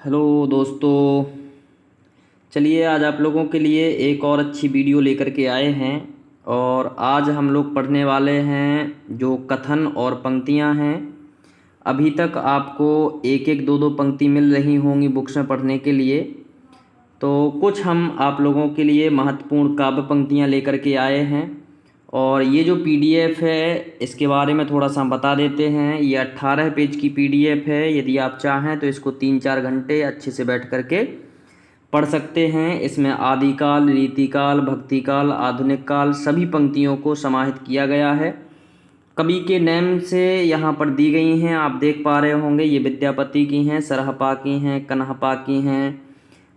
Hello दोस्तों। चलिए आज आप लोगों के लिए एक और अच्छी वीडियो लेकर के आए हैं। और आज हम लोग पढ़ने वाले हैं जो कथन और पंक्तियां हैं। अभी तक आपको एक एक दो दो पंक्ति मिल रही होंगी बुक्स में पढ़ने के लिए। तो कुछ हम आप लोगों के लिए महत्वपूर्ण काव्य पंक्तियां लेकर के आए हैं। और ये जो पीडीएफ है इसके बारे में थोड़ा सा हम बता देते हैं। ये 18 पेज की पीडीएफ है। यदि आप चाहें तो इसको 3-4 घंटे अच्छे से बैठ करके पढ़ सकते हैं। इसमें आदिकाल, रीतिकाल, भक्तिकाल, आधुनिक काल सभी पंक्तियों को समाहित किया गया है। कवि के नेम से यहाँ पर दी गई हैं, आप देख पा रहे होंगे। ये विद्यापति की हैं, सरहपा की हैं, कन्हपा की हैं।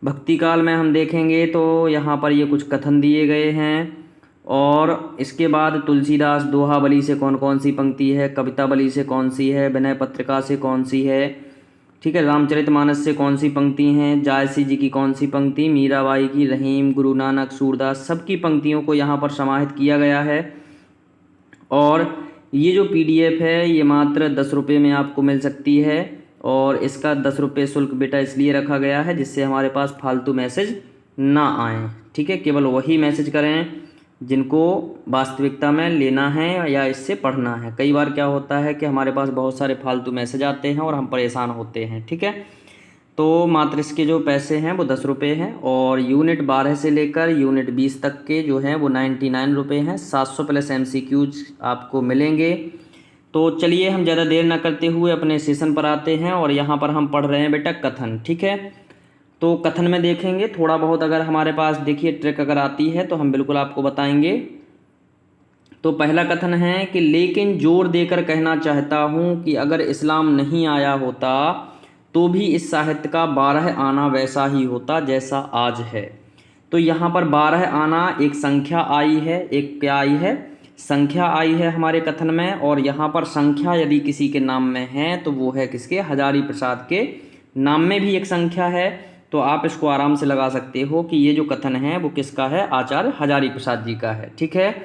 भक्ति काल में हम देखेंगे तो यहाँ पर ये कुछ कथन दिए गए हैं। और इसके बाद तुलसीदास दोहाबली से कौन कौन सी पंक्ति है, कविताबली से कौन सी है, विनय पत्रिका से कौन सी है, ठीक है, रामचरितमानस से कौन सी पंक्ति हैं, जायसी जी की कौन सी पंक्ति, मीराबाई की, रहीम, गुरु नानक, सूरदास, सबकी पंक्तियों को यहाँ पर समाहित किया गया है। और ये जो पीडीएफ है ये मात्र 10 रुपये में आपको मिल सकती है। और इसका 10 रुपये शुल्क बेटा इसलिए रखा गया है जिससे हमारे पास फालतू मैसेज ना आए, ठीक है। केवल वही मैसेज करें जिनको वास्तविकता में लेना है या इससे पढ़ना है। कई बार क्या होता है कि हमारे पास बहुत सारे फालतू मैसेज आते हैं और हम परेशान होते हैं, ठीक है। तो मात्र इसके जो पैसे हैं वो 10 रुपये हैं। और यूनिट 12 से लेकर यूनिट 20 तक के जो हैं वो 99 रुपये हैं। 700 प्लस MCQs आपको मिलेंगे। तो चलिए हम ज़्यादा देर ना करते हुए अपने सेशन पर आते हैं। और यहाँ पर हम पढ़ रहे हैं बेटा कथन, ठीक है। तो कथन में देखेंगे थोड़ा बहुत, अगर हमारे पास देखिए ट्रिक अगर आती है तो हम बिल्कुल आपको बताएंगे। तो पहला कथन है कि लेकिन जोर देकर कहना चाहता हूँ कि अगर इस्लाम नहीं आया होता तो भी इस साहित्य का 12 आना वैसा ही होता जैसा आज है। तो यहाँ पर 12 आना एक संख्या आई है, एक क्या आई है, संख्या आई है हमारे कथन में। और यहाँ पर संख्या यदि किसी के नाम में है तो वो है किसके, हजारी प्रसाद के नाम में भी एक संख्या है। तो आप इसको आराम से लगा सकते हो कि ये जो कथन है वो किसका है, आचार्य हजारी प्रसाद जी का है, ठीक है।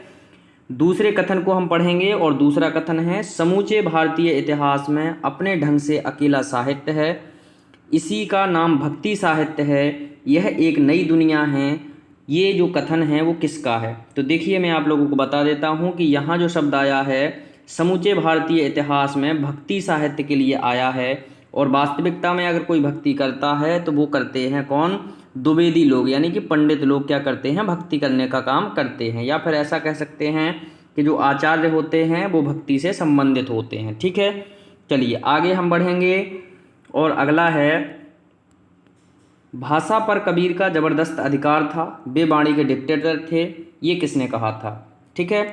दूसरे कथन को हम पढ़ेंगे। और दूसरा कथन है समूचे भारतीय इतिहास में अपने ढंग से अकेला साहित्य है, इसी का नाम भक्ति साहित्य है, यह एक नई दुनिया है। ये जो कथन है वो किसका है? तो देखिए मैं आप लोगों को बता देता हूँ कि यहाँ जो शब्द आया है समूचे भारतीय इतिहास में भक्ति साहित्य के लिए आया है। और वास्तविकता में अगर कोई भक्ति करता है तो वो करते हैं कौन, द्विवेदी लोग, यानी कि पंडित लोग क्या करते हैं, भक्ति करने का काम करते हैं। या फिर ऐसा कह सकते हैं कि जो आचार्य होते हैं वो भक्ति से संबंधित होते हैं, ठीक है। चलिए आगे हम बढ़ेंगे। और अगला है भाषा पर कबीर का जबरदस्त अधिकार था, वे वाणी के डिक्टेटर थे, ये किसने कहा था, ठीक है।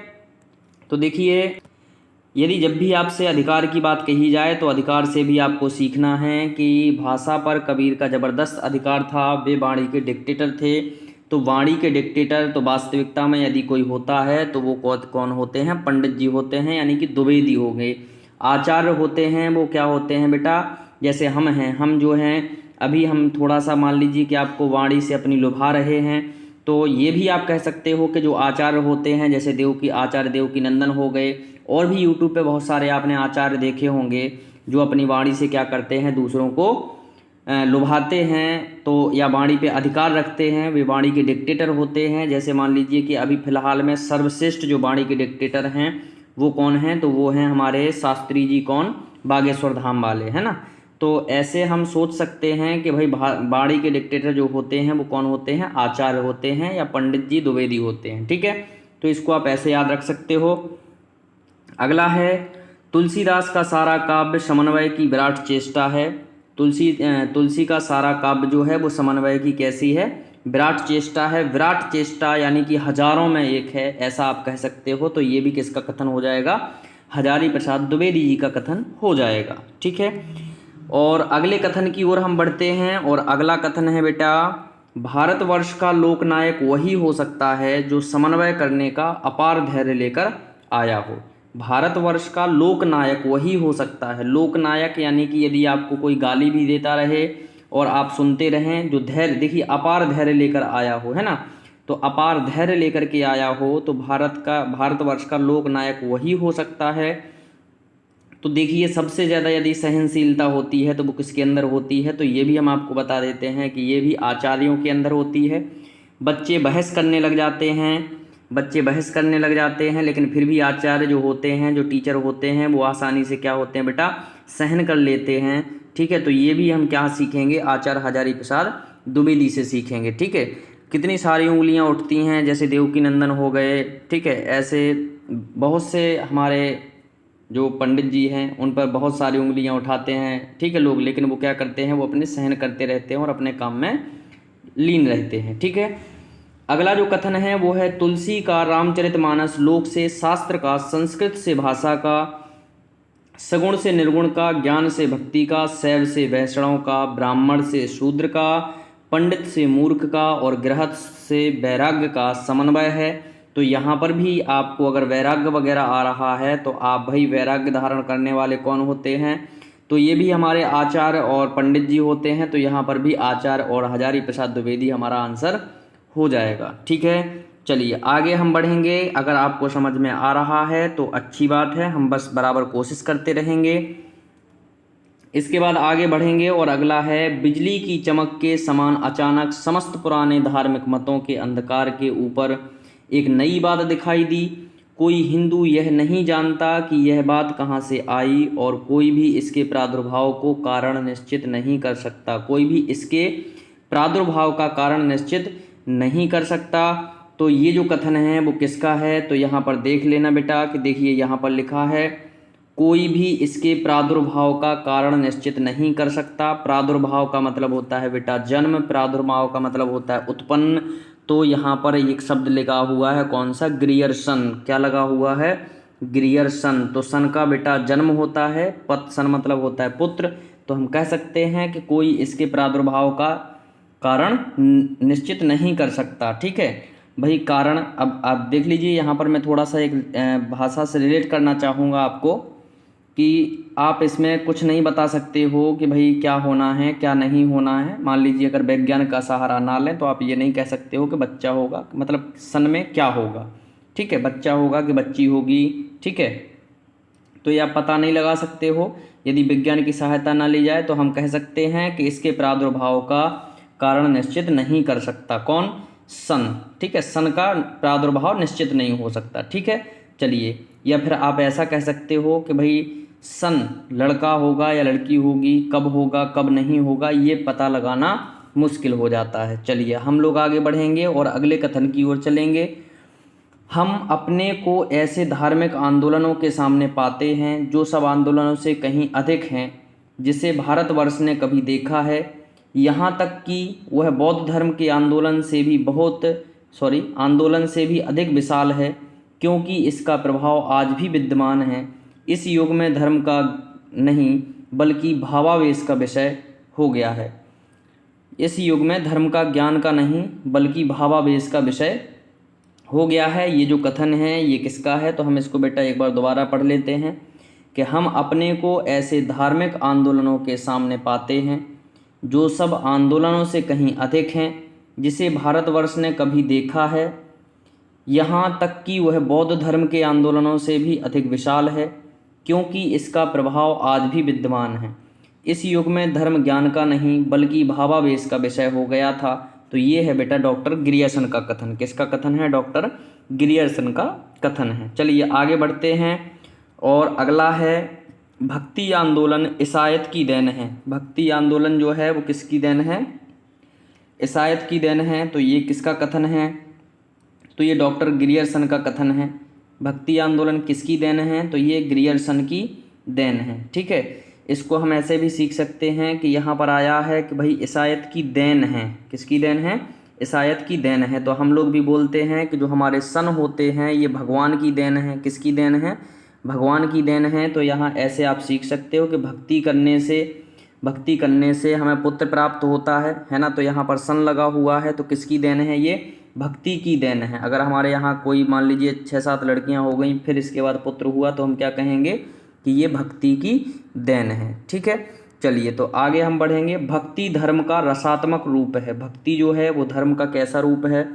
तो देखिए यदि जब भी आपसे अधिकार की बात कही जाए तो अधिकार से भी आपको सीखना है कि भाषा पर कबीर का ज़बरदस्त अधिकार था, वे वाणी के डिक्टेटर थे। तो वाणी के डिक्टेटर तो वास्तविकता में यदि कोई होता है तो वो कौन होते हैं, पंडित जी होते हैं, यानी कि द्विवेदी हो गए। आचार्य होते हैं वो क्या होते हैं बेटा, जैसे हम हैं, हम जो हैं अभी हम थोड़ा सा मान लीजिए कि आपको वाणी से अपनी लुभा रहे हैं, तो ये भी आप कह सकते हो कि जो आचार्य होते हैं जैसे आचार्य देवकी नंदन हो गए। और भी यूट्यूब पे बहुत सारे आपने आचार्य देखे होंगे जो अपनी वाणी से क्या करते हैं, दूसरों को लुभाते हैं, तो या वाणी पे अधिकार रखते हैं, वे वाणी के डिक्टेटर होते हैं। जैसे मान लीजिए कि अभी फिलहाल में सर्वश्रेष्ठ जो वाणी के डिक्टेटर हैं वो कौन हैं, तो वो हैं हमारे शास्त्री जी, कौन, बागेश्वर धाम वाले, है ना। तो ऐसे हम सोच सकते हैं कि भाई वाणी के डिक्टेटर जो होते हैं वो कौन होते हैं, आचार्य होते हैं या पंडित जी द्विवेदी होते हैं, ठीक है। तो इसको आप ऐसे याद रख सकते हो। अगला है तुलसीदास का सारा काव्य समन्वय की विराट चेष्टा है। तुलसी का सारा काव्य जो है वो समन्वय की कैसी है, विराट चेष्टा है। विराट चेष्टा यानी कि हजारों में एक है, ऐसा आप कह सकते हो। तो ये भी किसका कथन हो जाएगा, हजारी प्रसाद द्विवेदी जी का कथन हो जाएगा, ठीक है। और अगले कथन की ओर हम बढ़ते हैं। और अगला कथन है बेटा भारतवर्ष का लोकनायक वही हो सकता है जो समन्वय करने का अपार धैर्य लेकर आया हो। भारतवर्ष का लोकनायक वही हो सकता है। लोकनायक यानी कि यदि आपको कोई गाली भी देता रहे और आप सुनते रहें, जो धैर्य, देखिए अपार धैर्य लेकर आया हो, है ना। तो अपार धैर्य लेकर के आया हो तो भारतवर्ष का लोकनायक वही हो सकता है। तो देखिए सबसे ज़्यादा यदि सहनशीलता होती है तो वो किसके अंदर होती है, तो ये भी हम आपको बता देते हैं कि ये भी आचार्यों के अंदर होती है। बच्चे बहस करने लग जाते हैं, लेकिन फिर भी आचार्य जो होते हैं, जो टीचर होते हैं, वो आसानी से क्या होते हैं बेटा, सहन कर लेते हैं। ठीक है, तो ये भी हम क्या सीखेंगे, आचार्य हजारी प्रसाद द्विवेदी से सीखेंगे। ठीक है, कितनी सारी उंगलियां उठती हैं, जैसे देवकी नंदन हो गए। ठीक है, ऐसे बहुत से हमारे जो पंडित जी हैं उन पर बहुत सारी उंगलियां उठाते हैं। ठीक है लोग, लेकिन वो क्या करते हैं, वो अपने सहन करते रहते हैं और अपने काम में लीन रहते हैं। ठीक है, अगला जो कथन है वो है तुलसी का रामचरितमानस लोक से शास्त्र का, संस्कृत से भाषा का, सगुण से निर्गुण का, ज्ञान से भक्ति का, शैव से वैष्णव का, ब्राह्मण से शूद्र का, पंडित से मूर्ख का और गृहस्थ से वैराग्य का समन्वय है। तो यहाँ पर भी आपको अगर वैराग्य वगैरह आ रहा है तो आप भाई वैराग्य धारण करने वाले कौन होते हैं, तो ये भी हमारे आचार्य और पंडित जी होते हैं। तो यहाँ पर भी आचार्य और हजारी प्रसाद द्विवेदी हमारा आंसर हो जाएगा। ठीक है, चलिए आगे हम बढ़ेंगे। अगर आपको समझ में आ रहा है तो अच्छी बात है, हम बस बराबर कोशिश करते रहेंगे। इसके बाद आगे बढ़ेंगे और अगला है बिजली की चमक के समान अचानक समस्त पुराने धार्मिक मतों के अंधकार के ऊपर एक नई बात दिखाई दी। कोई हिंदू यह नहीं जानता कि यह बात कहाँ से आई और कोई भी इसके प्रादुर्भाव को कारण निश्चित नहीं कर सकता। कोई भी इसके प्रादुर्भाव का कारण निश्चित नहीं कर सकता। तो ये जो कथन है वो किसका है, तो यहाँ पर देख लेना बेटा कि देखिए यहाँ पर लिखा है कोई भी इसके प्रादुर्भाव का कारण निश्चित नहीं कर सकता। प्रादुर्भाव का मतलब होता है बेटा जन्म, प्रादुर्भाव का मतलब होता है उत्पन्न। तो यहाँ पर एक शब्द लगा हुआ है, कौन सा, ग्रियर्सन। क्या लगा हुआ है, ग्रियर्सन। तो सन का बेटा जन्म होता है, सन मतलब होता है पुत्र। तो हम कह सकते हैं कि कोई इसके प्रादुर्भाव का कारण निश्चित नहीं कर सकता। ठीक है भाई, कारण अब आप देख लीजिए, यहाँ पर मैं थोड़ा सा एक भाषा से रिलेट करना चाहूँगा आपको कि आप इसमें कुछ नहीं बता सकते हो कि भाई क्या होना है क्या नहीं होना है। मान लीजिए अगर विज्ञान का सहारा ना लें तो आप ये नहीं कह सकते हो कि बच्चा होगा, मतलब सन में क्या होगा। ठीक है, बच्चा होगा कि बच्ची होगी। ठीक है, तो ये आप पता नहीं लगा सकते हो। यदि विज्ञान की सहायता ना ली जाए तो हम कह सकते हैं कि इसके प्रादुर्भाव का कारण निश्चित नहीं कर सकता कौन, सन। ठीक है, सन का प्रादुर्भाव निश्चित नहीं हो सकता। ठीक है, चलिए, या फिर आप ऐसा कह सकते हो कि भाई सन लड़का होगा या लड़की होगी, कब होगा कब नहीं होगा ये पता लगाना मुश्किल हो जाता है। चलिए हम लोग आगे बढ़ेंगे और अगले कथन की ओर चलेंगे। हम अपने को ऐसे धार्मिक आंदोलनों के सामने पाते हैं जो सब आंदोलनों से कहीं अधिक हैं जिसे भारतवर्ष ने कभी देखा है। यहाँ तक कि वह बौद्ध धर्म के आंदोलन से भी अधिक विशाल है, क्योंकि इसका प्रभाव आज भी विद्यमान है। इस युग में धर्म का नहीं बल्कि भावावेश का विषय हो गया है। इस युग में धर्म का, ज्ञान का नहीं बल्कि भावावेश का विषय हो गया है। ये जो कथन है ये किसका है, तो हम इसको बेटा एक बार दोबारा पढ़ लेते हैं कि हम अपने को ऐसे धार्मिक आंदोलनों के सामने पाते हैं जो सब आंदोलनों से कहीं अधिक हैं जिसे भारतवर्ष ने कभी देखा है। यहाँ तक कि वह बौद्ध धर्म के आंदोलनों से भी अधिक विशाल है, क्योंकि इसका प्रभाव आज भी विद्यमान है। इस युग में धर्म ज्ञान का नहीं बल्कि भावावेश का विषय हो गया था। तो ये है बेटा डॉक्टर ग्रियर्सन का कथन। किसका कथन है, डॉक्टर ग्रियर्सन का कथन है। चलिए आगे बढ़ते हैं और अगला है भक्ति आंदोलन ईसाइत की देन है। भक्ति आंदोलन जो है वो किसकी देन है, ईसाइत की देन है। तो ये किसका कथन है, तो ये डॉक्टर ग्रियर्सन का कथन है। भक्ति आंदोलन किसकी देन है, तो ये ग्रियर्सन की देन है। ठीक है, इसको हम ऐसे भी सीख सकते हैं कि यहाँ पर आया है कि भाई ईसाइत की देन है। किसकी देन है, ईसाइत की देन है। तो हम लोग भी बोलते हैं कि जो हमारे सन होते हैं ये भगवान की देन है। किसकी देन है, भगवान की देन है। तो यहाँ ऐसे आप सीख सकते हो कि भक्ति करने से हमें पुत्र प्राप्त होता है ना। तो यहाँ पर सन लगा हुआ है, तो किसकी देन है, ये भक्ति की देन है। अगर हमारे यहाँ कोई मान लीजिए 6-7 लड़कियाँ हो गई फिर इसके बाद पुत्र हुआ तो हम क्या कहेंगे कि ये भक्ति की देन है। ठीक है, चलिए तो आगे हम बढ़ेंगे। भक्ति धर्म का रसात्मक रूप है। भक्ति जो है वो धर्म का कैसा रूप है,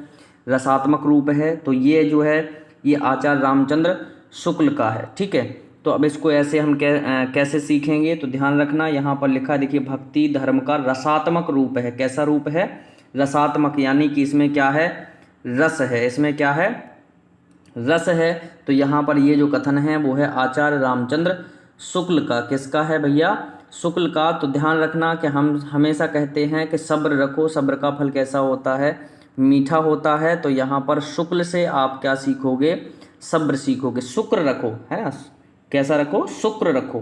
रसात्मक रूप है। तो ये जो है ये आचार्य रामचंद्र शुक्ल का है। ठीक है, तो अब इसको ऐसे हम कैसे सीखेंगे, तो ध्यान रखना यहाँ पर लिखा है, देखिए भक्ति धर्म का रसात्मक रूप है। कैसा रूप है? रसात्मक, यानी कि इसमें क्या है? रस है। इसमें क्या है? रस है। तो यहाँ पर ये जो कथन है वो है आचार्य रामचंद्र शुक्ल का। किसका है भैया? शुक्ल का। तो ध्यान रखना कि हम हमेशा कहते हैं कि सब्र रखो, सब्र का फल कैसा होता है? मीठा होता है। तो यहाँ पर शुक्ल से आप क्या सीखोगे? सब्र सीखोगे। शुक्र रखो, है ना? कैसा रखो? शुक्र रखो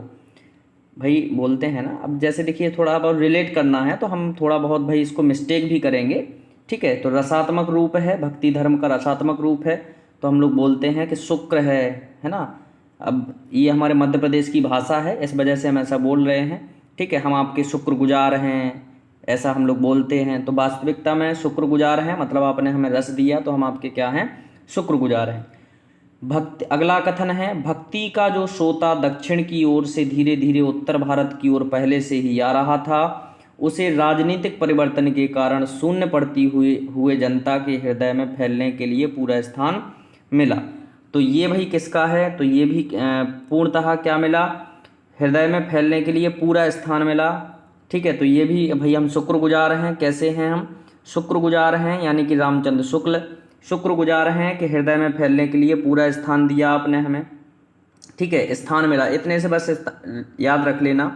भाई, बोलते हैं ना। अब जैसे देखिए थोड़ा बहुत रिलेट करना है तो हम थोड़ा बहुत भाई इसको मिस्टेक भी करेंगे, ठीक है। तो रसात्मक रूप है, भक्ति धर्म का रसात्मक रूप है, तो हम लोग बोलते हैं कि शुक्र है ना। अब ये हमारे मध्य प्रदेश की भाषा है, इस वजह से हम ऐसा बोल रहे हैं, ठीक है। हम आपके शुक्रगुजार हैं, ऐसा हम लोग बोलते हैं। तो वास्तविकता में शुक्रगुजार हैं, मतलब आपने हमें रस दिया तो हम आपके क्या हैं? शुक्रगुजार हैं। भक्ति, अगला कथन है, भक्ति का जो सोता दक्षिण की ओर से धीरे धीरे उत्तर भारत की ओर पहले से ही आ रहा था, उसे राजनीतिक परिवर्तन के कारण शून्य पड़ती हुए जनता के हृदय में फैलने के लिए पूरा स्थान मिला। तो ये भाई किसका है? तो ये भी पूर्णतः क्या मिला? हृदय में फैलने के लिए पूरा स्थान मिला, ठीक है। तो ये भी भाई हम शुक्रगुजार हैं। कैसे हैं हम? शुक्रगुजार हैं, यानी कि रामचंद्र शुक्ल शुक्रगुजार हैं कि हृदय में फैलने के लिए पूरा स्थान दिया आपने हमें, ठीक है। स्थान मिला, इतने से बस याद रख लेना,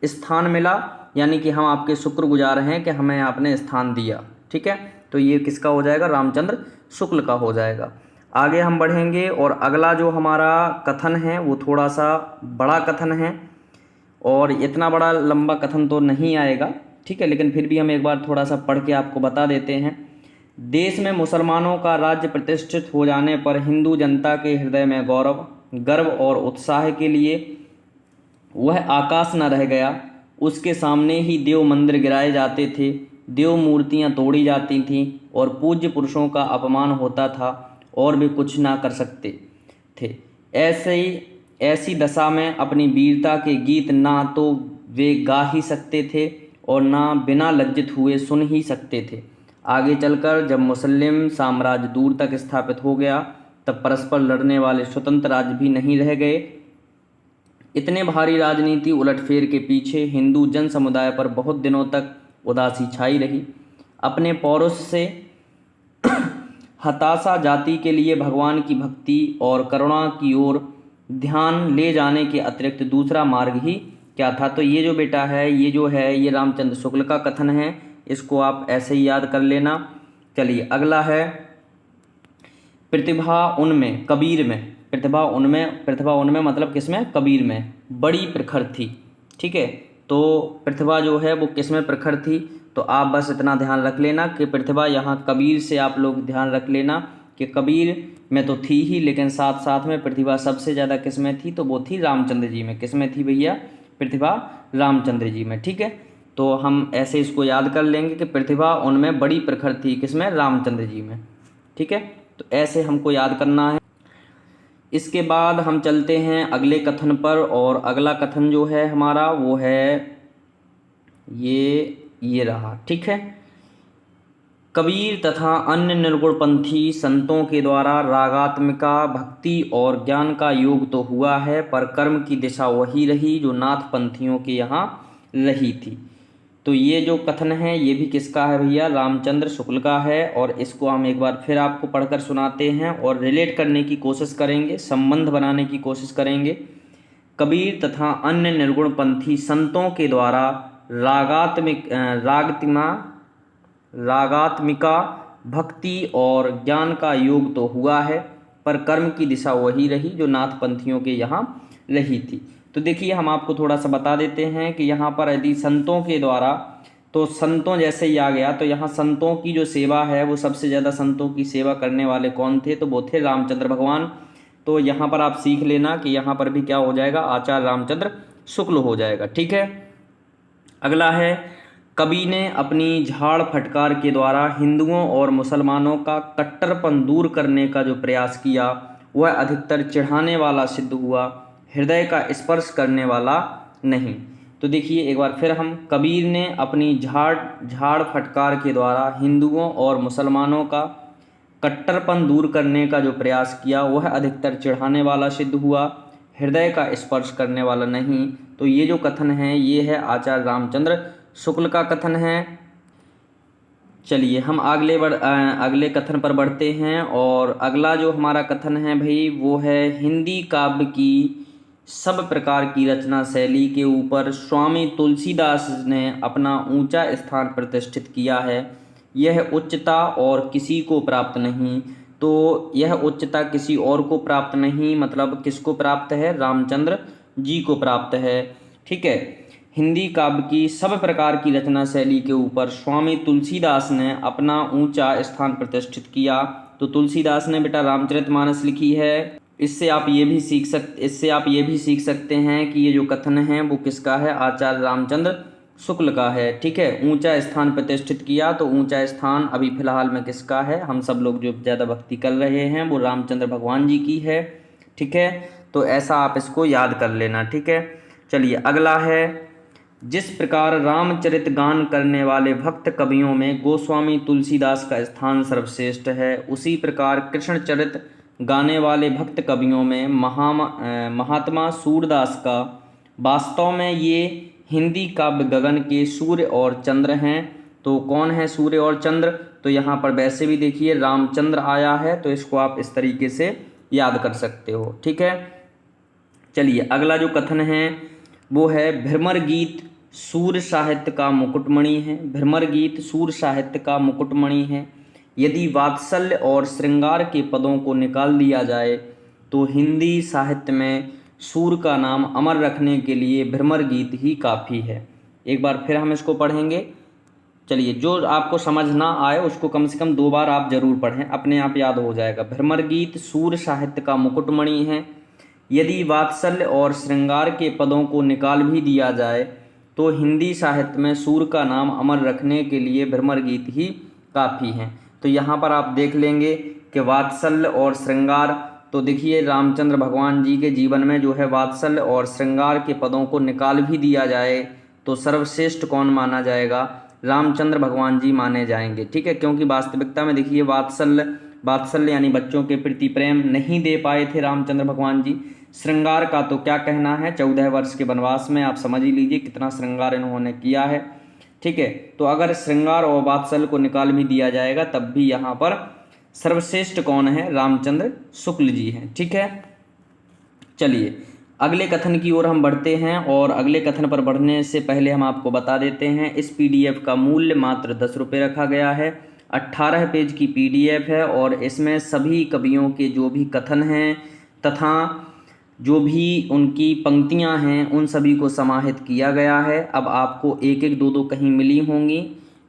स्थान मिला, यानी कि हम आपके शुक्रगुजार हैं कि हमें आपने स्थान दिया, ठीक है। तो ये किसका हो जाएगा? रामचंद्र शुक्ल का हो जाएगा। आगे हम बढ़ेंगे और अगला जो हमारा कथन है वो थोड़ा सा बड़ा कथन है, और इतना बड़ा लंबा कथन तो नहीं आएगा, ठीक है, लेकिन फिर भी हम एक बार थोड़ा सा पढ़ के आपको बता देते हैं। देश में मुसलमानों का राज्य प्रतिष्ठित हो जाने पर हिंदू जनता के हृदय में गर्व और उत्साह के लिए वह आकाश न रह गया। उसके सामने ही देव मंदिर गिराए जाते थे, देव मूर्तियां तोड़ी जाती थीं और पूज्य पुरुषों का अपमान होता था, और वे कुछ ना कर सकते थे। ऐसी दशा में अपनी वीरता के गीत ना तो वे गा ही सकते थे और ना बिना लज्जित हुए सुन ही सकते थे। आगे चलकर जब मुस्लिम साम्राज्य दूर तक स्थापित हो गया, तब परस्पर लड़ने वाले स्वतंत्र राज्य भी नहीं रह गए। इतने भारी राजनीति उलटफेर के पीछे हिंदू जन समुदाय पर बहुत दिनों तक उदासी छाई रही। अपने पौरुष से हताशा जाति के लिए भगवान की भक्ति और करुणा की ओर ध्यान ले जाने के अतिरिक्त दूसरा मार्ग ही क्या था? तो ये जो बेटा है, ये रामचंद्र शुक्ल का कथन है, इसको आप ऐसे ही याद कर लेना। चलिए अगला है, प्रतिभा उनमें कबीर में, प्रतिभा उनमें मतलब किसमें? कबीर में बड़ी प्रखर थी, ठीक है। तो प्रतिभा जो है वो किसमें प्रखर थी? तो आप बस इतना ध्यान रख लेना कि प्रतिभा यहाँ कबीर से आप लोग ध्यान रख लेना कि कबीर में तो थी ही, लेकिन साथ साथ में प्रतिभा सबसे ज़्यादा किसमें थी? तो वो थी रामचंद्र जी में। किसमें थी भैया? प्रतिभा रामचंद्र जी में, ठीक है। तो हम ऐसे इसको याद कर लेंगे कि प्रतिभा उनमें बड़ी प्रखर थी, किसमें? रामचंद्र जी में, ठीक है। तो ऐसे हमको याद करना है। इसके बाद हम चलते हैं अगले कथन पर, और अगला कथन जो है हमारा वो है ये रहा, ठीक है। कबीर तथा अन्य निर्गुणपंथी संतों के द्वारा रागात्मिका भक्ति और ज्ञान का योग तो हुआ है, पर कर्म की दिशा वही रही जो नाथ पंथियों के यहाँ रही थी। तो ये जो कथन है ये भी किसका है भैया? रामचंद्र शुक्ल का है। और इसको हम एक बार फिर आपको पढ़कर सुनाते हैं और रिलेट करने की कोशिश करेंगे, संबंध बनाने की कोशिश करेंगे। कबीर तथा अन्य निर्गुणपंथी संतों के द्वारा रागात्मिका भक्ति और ज्ञान का योग तो हुआ है, पर कर्म की दिशा वही रही जो नाथ पंथियों के यहाँ रही थी। तो देखिए हम आपको थोड़ा सा बता देते हैं कि यहाँ पर यदि संतों के द्वारा, तो संतों जैसे ही आ गया, तो यहाँ संतों की जो सेवा है वो सबसे ज़्यादा संतों की सेवा करने वाले कौन थे? तो वो थे रामचंद्र भगवान। तो यहाँ पर आप सीख लेना कि यहाँ पर भी क्या हो जाएगा? आचार्य रामचंद्र शुक्ल हो जाएगा, ठीक है। अगला है, कवि ने अपनी झाड़ फटकार के द्वारा हिंदुओं और मुसलमानों का कट्टरपन दूर करने का जो प्रयास किया वह अधिकतर चिढ़ाने वाला सिद्ध हुआ, हृदय का स्पर्श करने वाला नहीं। तो देखिए एक बार फिर हम, कबीर ने अपनी झाड़ फटकार के द्वारा हिंदुओं और मुसलमानों का कट्टरपन दूर करने का जो प्रयास किया वह अधिकतर चिढ़ाने वाला सिद्ध हुआ, हृदय का स्पर्श करने वाला नहीं। तो ये जो कथन है ये है आचार्य रामचंद्र शुक्ल का कथन है। चलिए हम अगले कथन पर बढ़ते हैं। और अगला जो हमारा कथन है भाई वो है हिंदी काव्य की सब प्रकार की रचना शैली के ऊपर स्वामी तुलसीदास ने अपना ऊंचा स्थान प्रतिष्ठित किया है। यह उच्चता और किसी को प्राप्त नहीं। तो यह उच्चता किसी और को प्राप्त नहीं, मतलब किसको प्राप्त है? रामचंद्र जी को प्राप्त है। ठीक है, हिंदी काव्य की सब प्रकार की रचना शैली के ऊपर स्वामी तुलसीदास ने अपना ऊंचा स्थान प्रतिष्ठित किया। तो तुलसीदास ने बेटा रामचरितमानस लिखी है। इससे आप ये भी सीख सकते हैं कि ये जो कथन है वो किसका है? आचार्य रामचंद्र शुक्ल का है। ठीक है, ऊंचा स्थान प्रतिष्ठित किया, तो ऊंचा स्थान अभी फिलहाल में किसका है? हम सब लोग जो ज़्यादा भक्ति कर रहे हैं वो रामचंद्र भगवान जी की है। ठीक है, तो ऐसा आप इसको याद कर लेना। ठीक है, चलिए अगला है, जिस प्रकार रामचरित गान करने वाले भक्त कवियों में गोस्वामी तुलसीदास का स्थान सर्वश्रेष्ठ है, उसी प्रकार कृष्णचरित गाने वाले भक्त कवियों में महात्मा सूरदास का वास्तव में ये हिंदी काव्य गगन के सूर्य और चंद्र हैं। तो कौन है सूर्य और चंद्र? तो यहाँ पर वैसे भी देखिए रामचंद्र आया है, तो इसको आप इस तरीके से याद कर सकते हो। ठीक है, चलिए अगला जो कथन है वो है भ्रमर गीत सूर्य साहित्य का मुकुटमणि है। भ्रमर गीत सूर्य साहित्य का मुकुटमणि है। यदि वात्सल्य और श्रृंगार के पदों को निकाल दिया जाए तो हिंदी साहित्य में सूर का नाम अमर रखने के लिए भ्रमर गीत ही काफ़ी है। एक बार फिर हम इसको पढ़ेंगे। चलिए, जो आपको समझ ना आए उसको कम से कम 2 बार आप जरूर पढ़ें, अपने आप याद हो जाएगा। भ्रमर गीत सूर साहित्य का मुकुटमणि है। यदि वात्सल्य और श्रृंगार के पदों को निकाल भी दिया जाए तो हिंदी साहित्य में सूर का नाम अमर रखने के लिए भ्रमर गीत ही काफ़ी हैं। तो यहाँ पर आप देख लेंगे कि वात्सल्य और श्रृंगार, तो देखिए रामचंद्र भगवान जी के जीवन में जो है वात्सल्य और श्रृंगार के पदों को निकाल भी दिया जाए तो सर्वश्रेष्ठ कौन माना जाएगा? रामचंद्र भगवान जी माने जाएंगे। ठीक है, क्योंकि वास्तविकता में देखिए वात्सल्य यानी बच्चों के प्रति प्रेम नहीं दे पाए थे रामचंद्र भगवान जी। श्रृंगार का तो क्या कहना है, 14 वर्ष के वनवास में आप समझ ही लीजिए कितना श्रृंगार इन्होंने किया है। ठीक है, तो अगर श्रृंगार और वात्सल्य को निकाल भी दिया जाएगा तब भी यहाँ पर सर्वश्रेष्ठ कौन है? रामचंद्र शुक्ल जी हैं। ठीक है, चलिए अगले कथन की ओर हम बढ़ते हैं। और अगले कथन पर बढ़ने से पहले हम आपको बता देते हैं इस पीडीएफ का मूल्य मात्र 10 रुपये रखा गया है। 18 पेज की पीडीएफ है और इसमें सभी कवियों के जो भी कथन हैं तथा जो भी उनकी पंक्तियां हैं उन सभी को समाहित किया गया है। अब आपको एक एक दो कहीं मिली होंगी।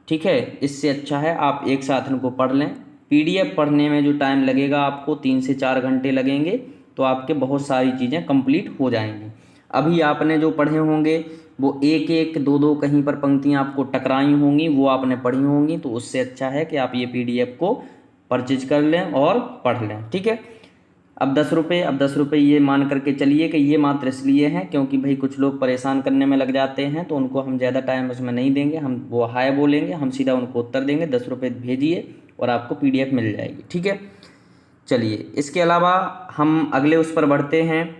ठीक है, इससे अच्छा है आप एक साथ इनको पढ़ लें। पीडीएफ पढ़ने में जो टाइम लगेगा आपको 3 से 4 घंटे लगेंगे, तो आपके बहुत सारी चीज़ें कंप्लीट हो जाएंगी। अभी आपने जो पढ़े होंगे वो एक एक दो कहीं पर पंक्तियां आपको टकराई होंगी, वो आपने पढ़ी होंगी। तो उससे अच्छा है कि आप ये पीडीएफ को परचेज कर लें और पढ़ लें। ठीक है, अब 10 रुपये ये मान करके चलिए कि ये मात्र इसलिए हैं क्योंकि भाई कुछ लोग परेशान करने में लग जाते हैं, तो उनको हम ज़्यादा टाइम उसमें नहीं देंगे। हम वो हाय बोलेंगे, हम सीधा उनको उत्तर देंगे। 10 रुपये भेजिए और आपको पीडीएफ मिल जाएगी। ठीक है, चलिए इसके अलावा हम अगले उस पर बढ़ते हैं।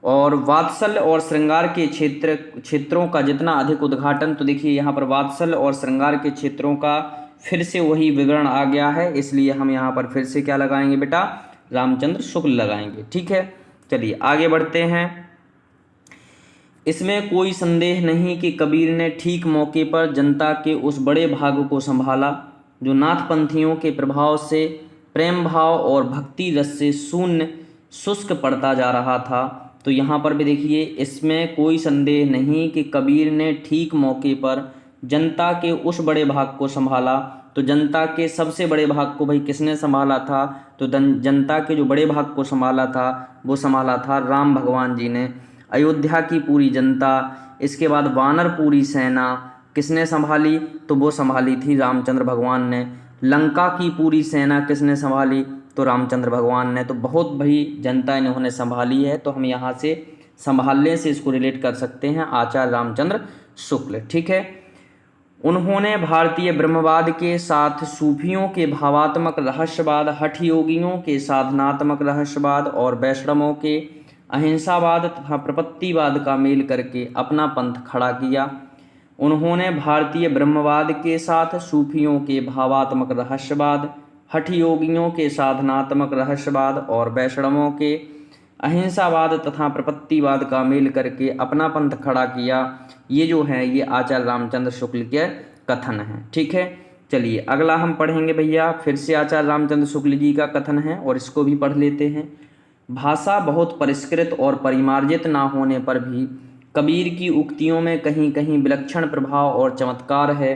और वात्सल्य और श्रृंगार के क्षेत्रों का जितना अधिक उद्घाटन, तो देखिए यहाँ पर वात्सल्य और श्रृंगार के क्षेत्रों का फिर से वही विवरण आ गया है, इसलिए हम यहाँ पर फिर से क्या लगाएंगे बेटा? रामचंद्र शुक्ल लगाएंगे। ठीक है, चलिए आगे बढ़ते हैं। इसमें कोई संदेह नहीं कि कबीर ने ठीक मौके पर जनता के उस बड़े भाग को संभाला जो नाथपंथियों के प्रभाव से प्रेम भाव और भक्ति रस से शून्य शुष्क पड़ता जा रहा था। तो यहाँ पर भी देखिए इसमें कोई संदेह नहीं कि कबीर ने ठीक मौके पर जनता के उस बड़े भाग को संभाला। तो जनता के सबसे बड़े भाग को भाई किसने संभाला था? तो जनता के जो बड़े भाग को संभाला था वो संभाला था राम भगवान जी ने। अयोध्या की पूरी जनता, इसके बाद वानरपुरी सेना किसने संभाली? तो वो संभाली थी रामचंद्र भगवान ने। लंका की पूरी सेना किसने संभाली? तो रामचंद्र भगवान ने। तो बहुत भाई जनता इन्होंने संभाली है, तो हम यहाँ से संभालने से इसको रिलेट कर सकते हैं आचार्य रामचंद्र शुक्ल। ठीक है, उन्होंने भारतीय ब्रह्मवाद के साथ सूफियों के भावात्मक रहस्यवाद, हठ योगियों के साधनात्मक रहस्यवाद और वैष्णवों के अहिंसावाद तथा प्रपत्तिवाद का मेल करके अपना पंथ खड़ा किया। उन्होंने भारतीय ब्रह्मवाद के साथ सूफियों के भावात्मक रहस्यवाद, हठ योगियों के साधनात्मक रहस्यवाद और वैष्णवों के अहिंसावाद तथा प्रपत्तिवाद का मेल करके अपना पंथ खड़ा किया। ये जो है ये आचार्य रामचंद्र शुक्ल के कथन है। ठीक है, चलिए अगला हम पढ़ेंगे भैया, फिर से आचार्य रामचंद्र शुक्ल जी का कथन है और इसको भी पढ़ लेते हैं। भाषा बहुत परिष्कृत और परिमार्जित ना होने पर भी कबीर की उक्तियों में कहीं कहीं विलक्षण प्रभाव और चमत्कार है।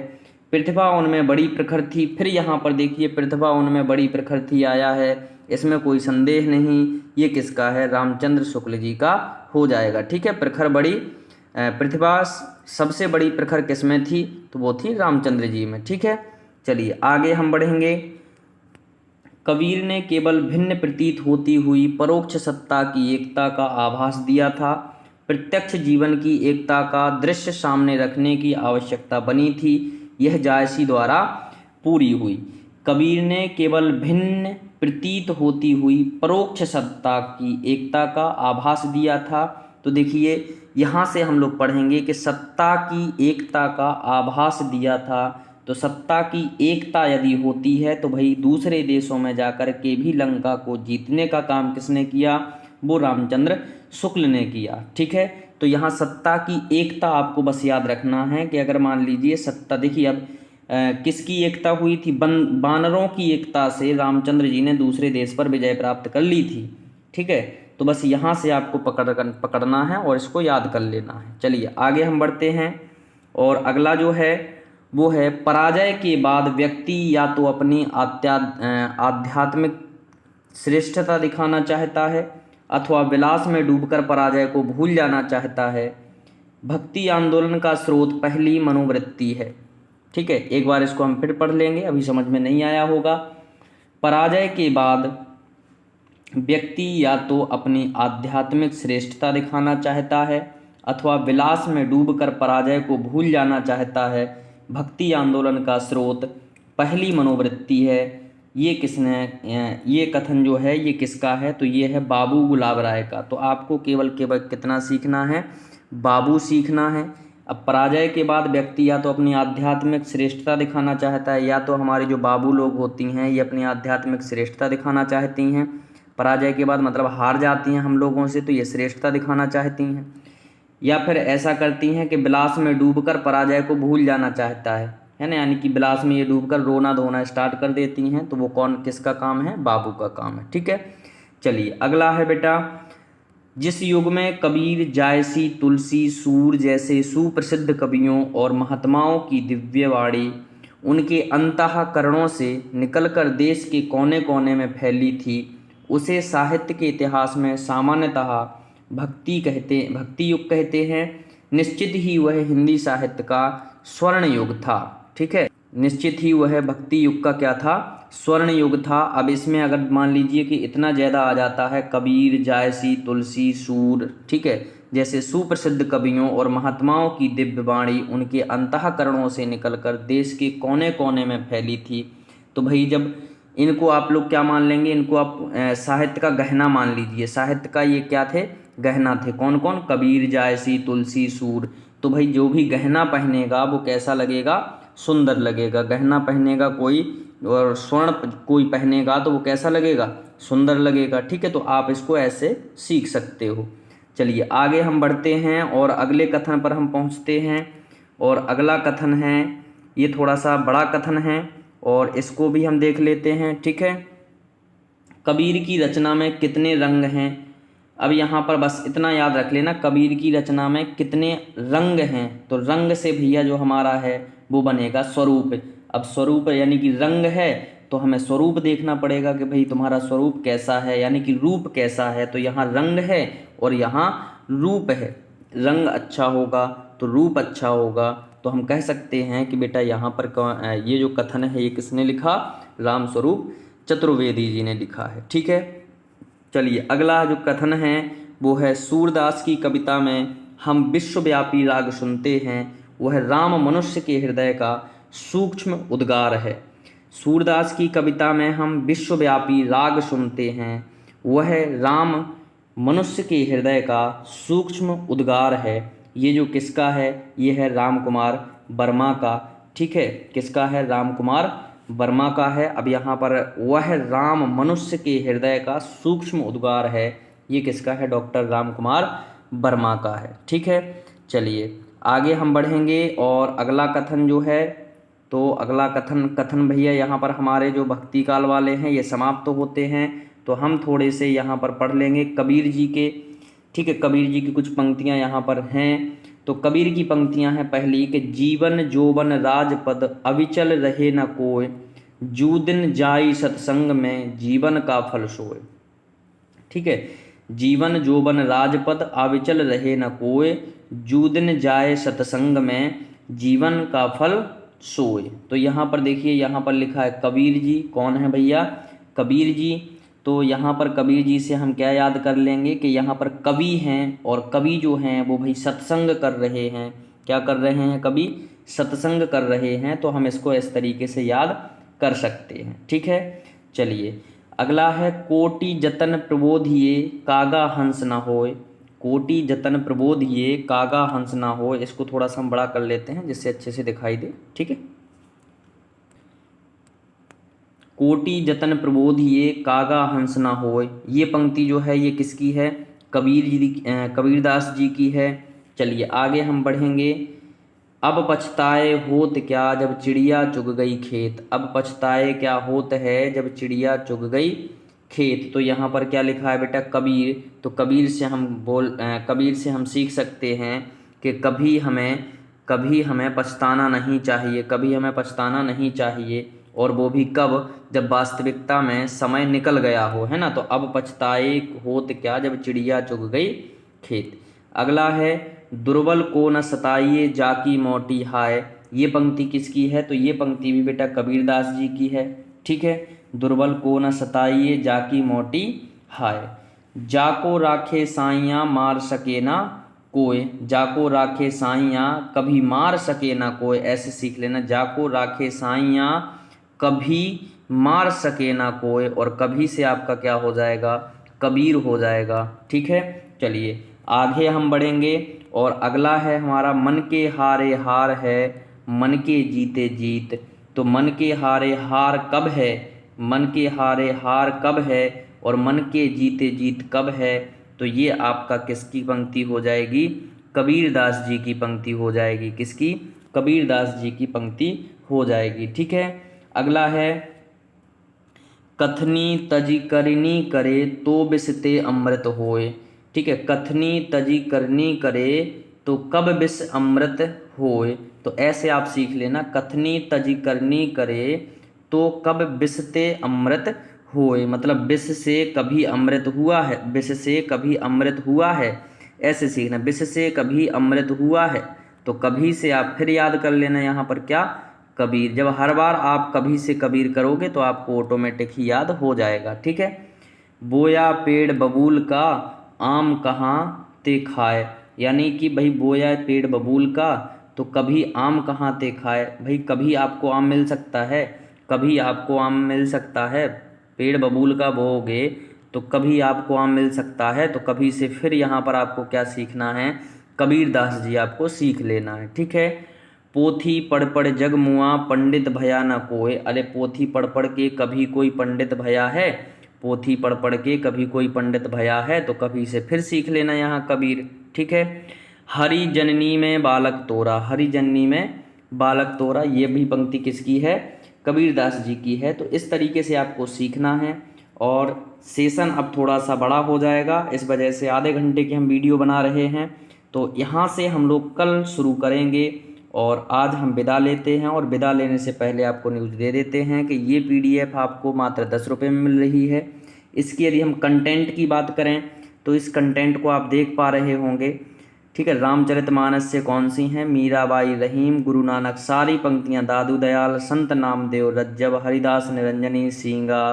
प्रतिभा उनमें बड़ी प्रखर थी। फिर यहाँ पर देखिए, प्रतिभा उनमें बड़ी प्रखर थी आया है, इसमें कोई संदेह नहीं। ये किसका है? रामचंद्र शुक्ल जी का हो जाएगा। ठीक है, प्रखर बड़ी प्रतिभा सबसे बड़ी प्रखर किसमें थी? तो वो थी रामचंद्र जी में। ठीक है, चलिए आगे हम बढ़ेंगे। कबीर ने केवल भिन्न प्रतीत होती हुई परोक्ष सत्ता की एकता का आभास दिया था। प्रत्यक्ष जीवन की एकता का दृश्य सामने रखने की आवश्यकता बनी थी। यह जायसी द्वारा पूरी हुई। कबीर ने केवल भिन्न प्रतीत होती हुई परोक्ष सत्ता की एकता का आभास दिया था। तो देखिए यहाँ से हम लोग पढ़ेंगे कि सत्ता की एकता का आभास दिया था। तो सत्ता की एकता यदि होती है तो भाई दूसरे देशों में जाकर के भी लंका को जीतने का काम किसने किया? वो रामचंद्र शुक्ल ने किया। ठीक है, तो यहाँ सत्ता की एकता आपको बस याद रखना है कि अगर मान लीजिए सत्ता, देखिए अब किसकी एकता हुई थी? बानरों की एकता से रामचंद्र जी ने दूसरे देश पर विजय प्राप्त कर ली थी। ठीक है, तो बस यहाँ से आपको पकड़ना है और इसको याद कर लेना है। चलिए आगे हम बढ़ते हैं और अगला जो है वो है पराजय के बाद व्यक्ति या तो अपनी आध्यात्मिक श्रेष्ठता दिखाना चाहता है अथवा विलास में डूबकर पराजय को भूल जाना चाहता है। भक्ति आंदोलन का स्रोत पहली मनोवृत्ति है। ठीक है, एक बार इसको हम फिर पढ़ लेंगे, अभी समझ में नहीं आया होगा। पराजय के बाद व्यक्ति या तो अपनी आध्यात्मिक श्रेष्ठता दिखाना चाहता है अथवा विलास में डूबकर पराजय को भूल जाना चाहता है। भक्ति आंदोलन का स्रोत पहली मनोवृत्ति है। ये किसने, ये कथन जो है ये किसका है? तो ये है बाबू गुलाब राय का। तो आपको केवल कितना सीखना है? बाबू सीखना है। अब पराजय के बाद व्यक्ति या तो अपनी आध्यात्मिक श्रेष्ठता दिखाना चाहता है, या तो हमारे जो बाबू लोग होती हैं ये अपनी आध्यात्मिक श्रेष्ठता दिखाना चाहती हैं। पराजय के बाद मतलब हार जाती हैं हम लोगों से, तो ये श्रेष्ठता दिखाना चाहती हैं। या फिर ऐसा करती हैं कि विलास में डूबकर पराजय को भूल जाना चाहता है ना, यानी कि विलास में ये डूबकर रोना धोना स्टार्ट कर देती हैं। तो वो कौन, किसका काम है? बाबू का काम है। ठीक है, चलिए अगला है बेटा, जिस युग में कबीर, जायसी, तुलसी, सूर जैसे सुप्रसिद्ध कवियों और महात्माओं की दिव्यवाणी उनके अंतःकरणों से निकलकर देश के कोने कोने में फैली थी, उसे साहित्य के इतिहास में सामान्यतः भक्ति युग कहते हैं। निश्चित ही वह हिंदी साहित्य का स्वर्ण युग था। ठीक है, निश्चित ही वह भक्ति युग का क्या था? स्वर्ण युग था। अब इसमें अगर मान लीजिए कि इतना ज़्यादा आ जाता है, कबीर, जायसी, तुलसी, सूर, ठीक है, जैसे सुप्रसिद्ध कवियों और महात्माओं की दिव्य वाणी उनके अंतःकरणों से निकलकर देश के कोने कोने में फैली थी। तो भाई जब इनको आप लोग क्या मान लेंगे? इनको आप साहित्य का गहना मान लीजिए। साहित्य का ये क्या थे? गहना थे। कौन कौन? कबीर, जायसी, तुलसी, सूर। तो भाई जो भी गहना पहनेगा वो कैसा लगेगा? सुंदर लगेगा। गहना पहनेगा कोई और स्वर्ण कोई पहनेगा तो वो कैसा लगेगा? सुंदर लगेगा। ठीक है, तो आप इसको ऐसे सीख सकते हो। चलिए आगे हम बढ़ते हैं और अगले कथन पर हम पहुंचते हैं। और अगला कथन है, ये थोड़ा सा बड़ा कथन है और इसको भी हम देख लेते हैं। ठीक है, कबीर की रचना में कितने रंग हैं? अब यहाँ पर बस इतना याद रख लेना, कबीर की रचना में कितने रंग हैं? तो रंग से भैया जो हमारा है वो बनेगा स्वरूप। अब स्वरूप यानी कि रंग है तो हमें स्वरूप देखना पड़ेगा कि भाई तुम्हारा स्वरूप कैसा है, यानी कि रूप कैसा है। तो यहाँ रंग है और यहाँ रूप है। रंग अच्छा होगा तो रूप अच्छा होगा। तो हम कह सकते हैं कि बेटा यहाँ पर ये जो कथन है ये किसने लिखा? रामस्वरूप चतुर्वेदी जी ने लिखा है। ठीक है, चलिए अगला जो कथन है वो है, सूरदास की कविता में हम विश्वव्यापी राग सुनते हैं, वह राम मनुष्य के हृदय का सूक्ष्म उद्गार है। सूरदास की कविता में हम विश्वव्यापी राग सुनते हैं, वह राम मनुष्य के हृदय का सूक्ष्म उद्गार है। ये जो किसका है, ये है राम कुमार वर्मा का। ठीक है, किसका है, राम कुमार वर्मा का है। अब यहाँ पर वह राम मनुष्य के हृदय का सूक्ष्म उद्गार है, ये किसका है, डॉक्टर राम कुमार वर्मा का है। ठीक है, चलिए आगे हम बढ़ेंगे और अगला कथन जो है, तो अगला कथन भैया यहाँ पर हमारे जो भक्ति काल वाले हैं ये समाप्त तो होते हैं, तो हम थोड़े से यहाँ पर पढ़ लेंगे कबीर जी के। ठीक है, कबीर जी की कुछ पंक्तियाँ यहाँ पर हैं। तो कबीर की पंक्तियाँ हैं पहली कि जीवन जोबन राजपद अविचल रहे न कोय, जू दिन जाई सत्संग में जीवन का फल सोय। ठीक है, जीवन जोबन राजपद अविचल रहे न कोय, जू दिन जाए सत्संग में जीवन का फल सोय। तो यहाँ पर देखिए, यहाँ पर लिखा है कबीर जी। कौन है भैया, कबीर जी। तो यहाँ पर कबीर जी से हम क्या याद कर लेंगे कि यहाँ पर कवि हैं, और कवि जो हैं वो भाई सत्संग कर रहे हैं। क्या कर रहे हैं, कवि सत्संग कर रहे हैं। तो हम इसको इस तरीके से याद कर सकते हैं। ठीक है, चलिए अगला है कोटि जतन प्रबोधिये कागा हंस न होय। कोटि जतन प्रबोधिये कागा हंस न होय, इसको थोड़ा सा हम बड़ा कर लेते हैं जिससे अच्छे से दिखाई दे। ठीक है, कोटि जतन प्रबोधिये कागा हंस न होय, ये पंक्ति जो है ये किसकी है, कबीरदास जी की है। चलिए आगे हम बढ़ेंगे। अब पछताए होत क्या जब चिड़िया चुग गई खेत। अब पछताए क्या होत है जब चिड़िया चुग गई खेत। तो यहाँ पर क्या लिखा है बेटा, कबीर। तो कबीर से हम सीख सकते हैं कि कभी हमें पछताना नहीं चाहिए, कभी हमें पछताना नहीं चाहिए, और वो भी कब, जब वास्तविकता में समय निकल गया हो, है ना। तो अब पछताए होत क्या जब चिड़िया चुग गई खेत। अगला है दुर्बल को न सताइए जाकी मोटी हाय। ये पंक्ति किसकी है, तो ये पंक्ति भी बेटा कबीरदास जी की है। ठीक है, दुर्बल को न सताइए जाकी मोटी हाय, जाको राखे साइयाँ मार सके ना कोय। जाको राखे साइयाँ कभी मार सके ना कोय, ऐसे सीख लेना। जाको राखे साइयाँ कभी मार सके ना कोय, और कभी से आपका क्या हो जाएगा, कबीर हो जाएगा। ठीक है, चलिए आगे हम बढ़ेंगे और अगला है हमारा मन के हारे हार है मन के जीते जीत। तो मन के हारे हार कब है, मन के हारे हार कब है, और मन के जीते जीत कब है। तो ये आपका किसकी पंक्ति हो जाएगी, कबीरदास जी की पंक्ति हो जाएगी। किसकी, कबीरदास जी की पंक्ति हो जाएगी। ठीक है, अगला है कथनी तजी करनी करे तो बिसते अमृत होए। ठीक है, कथनी तजी करनी करे तो कब बिस अमृत होए। तो ऐसे आप सीख लेना, कथनी तजी करनी करे तो कब बिसते अमृत होए, मतलब बिस से कभी अमृत हुआ है, बिस से कभी अमृत हुआ है, ऐसे सीखना। बिस से कभी अमृत हुआ है, तो कभी से आप फिर याद कर लेना यहाँ पर क्या, कबीर। जब हर बार आप कभी से कबीर करोगे तो आपको ऑटोमेटिक ही याद हो जाएगा। ठीक है, बोया पेड़ बबूल का आम कहाँ ते खाए। यानी कि भाई बोया पेड़ बबूल का, तो कभी आम कहाँ ते खाए। भाई कभी आपको आम मिल सकता है, कभी आपको आम मिल सकता है। पेड़ बबूल का बोओगे तो कभी आपको आम मिल सकता है। तो कभी से फिर यहाँ पर आपको क्या सीखना है, कबीरदास जी आपको सीख लेना है। ठीक है, पोथी पढ़ पढ़ जग मुआ पंडित भया न कोय। अरे पोथी पढ़ पढ़ के कभी कोई पंडित भया है, पोथी पढ़ पढ़ के कभी कोई पंडित भया है, तो कभी से फिर सीख लेना यहाँ कबीर। ठीक है, हरि जननी में बालक तोरा, हरि जननी में बालक तोरा, ये भी पंक्ति किसकी है, कबीरदास जी की है। तो इस तरीके से आपको सीखना है। और सेशन अब थोड़ा सा बड़ा हो जाएगा, इस वजह से आधे घंटे की हम वीडियो बना रहे हैं। तो यहाँ से हम लोग कल शुरू करेंगे, और आज हम विदा लेते हैं। और विदा लेने से पहले आपको न्यूज़ दे देते हैं कि ये PDF आपको मात्र 10 रुपये में मिल रही है। इसकी यदि हम कंटेंट की बात करें तो इस कंटेंट को आप देख पा रहे होंगे। ठीक है, रामचरितमानस से कौन सी हैं, मीराबाई, रहीम, गुरु नानक, सारी पंक्तियाँ, दादू दयाल, संत नामदेव, रज्जब, हरिदास निरंजनी, सींगा,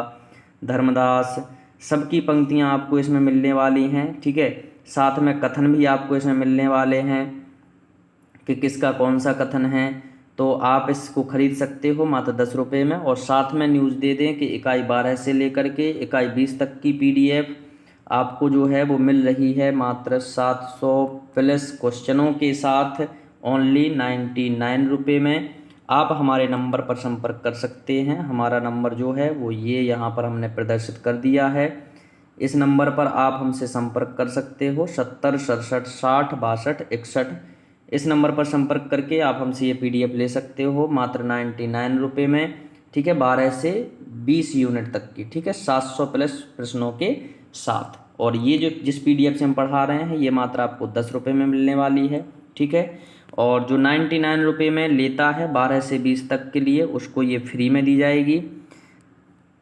धर्मदास, सबकी पंक्तियाँ आपको इसमें मिलने वाली हैं। ठीक है, साथ में कथन भी आपको इसमें मिलने वाले हैं कि किसका कौन सा कथन है। तो आप इसको खरीद सकते हो मात्र 10 रुपये में। और साथ में न्यूज़ दे दें कि इकाई 12 से लेकर के इकाई 20 तक की PDF आपको जो है वो मिल रही है मात्र 700 प्लस क्वेश्चनों के साथ ओनली 99 रुपये में। आप हमारे नंबर पर संपर्क कर सकते हैं। हमारा नंबर जो है वो ये यहाँ पर हमने प्रदर्शित कर दिया है। इस नंबर पर आप हमसे संपर्क कर सकते हो 70 67 60 62 61। इस नंबर पर संपर्क करके आप हमसे ये PDF ले सकते हो मात्र 99 रुपये में। ठीक है, 12 से 20 यूनिट तक की। ठीक है, 700 प्लस प्रश्नों के साथ। और ये जो जिस PDF से हम पढ़ा रहे हैं ये मात्र आपको 10 रुपये में मिलने वाली है। ठीक है, और जो 99 रुपये में लेता है 12 से 20 तक के लिए उसको ये फ्री में दी जाएगी।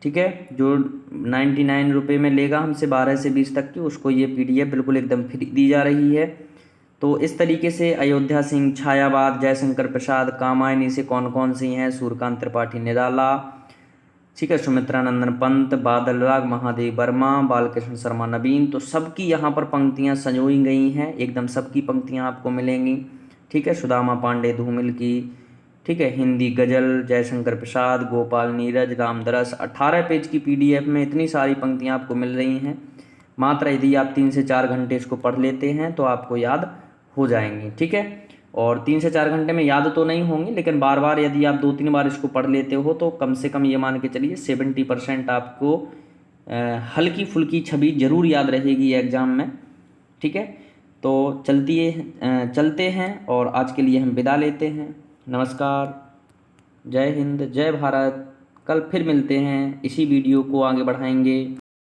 ठीक है, जो 99 रुपये में लेगा हमसे 12 से 20 तक की उसको ये PDF बिल्कुल एकदम फ्री दी जा रही है। तो इस तरीके से अयोध्या सिंह, छायावाद, जयशंकर प्रसाद, कामायनी से कौन कौन सी हैं, सूर्यकांत त्रिपाठी निराला, ठीक है, सुमित्रा नंदन पंत, बादल राग, महादेव वर्मा, बालकृष्ण शर्मा नवीन, तो सबकी यहाँ पर पंक्तियाँ संजोई गई हैं, एकदम सबकी पंक्तियाँ आपको मिलेंगी। ठीक है, सुदामा पांडे धूमिल की, ठीक है, हिंदी गजल, जयशंकर प्रसाद, गोपाल नीरज, रामदरस, 18 पेज की PDF में इतनी सारी पंक्तियाँ आपको मिल रही हैं। मात्र यदि आप 3 से 4 घंटे इसको पढ़ लेते हैं तो आपको याद हो जाएंगी। ठीक है, और 3 से 4 घंटे में याद तो नहीं होंगी, लेकिन बार बार यदि आप 2-3 बार इसको पढ़ लेते हो तो कम से कम ये मान के चलिए 70% आपको हल्की फुल्की छवि जरूर याद रहेगी एग्ज़ाम में। ठीक है, तो चलते हैं और आज के लिए हम विदा लेते हैं। नमस्कार, जय हिंद, जय भारत। कल फिर मिलते हैं, इसी वीडियो को आगे बढ़ाएंगे।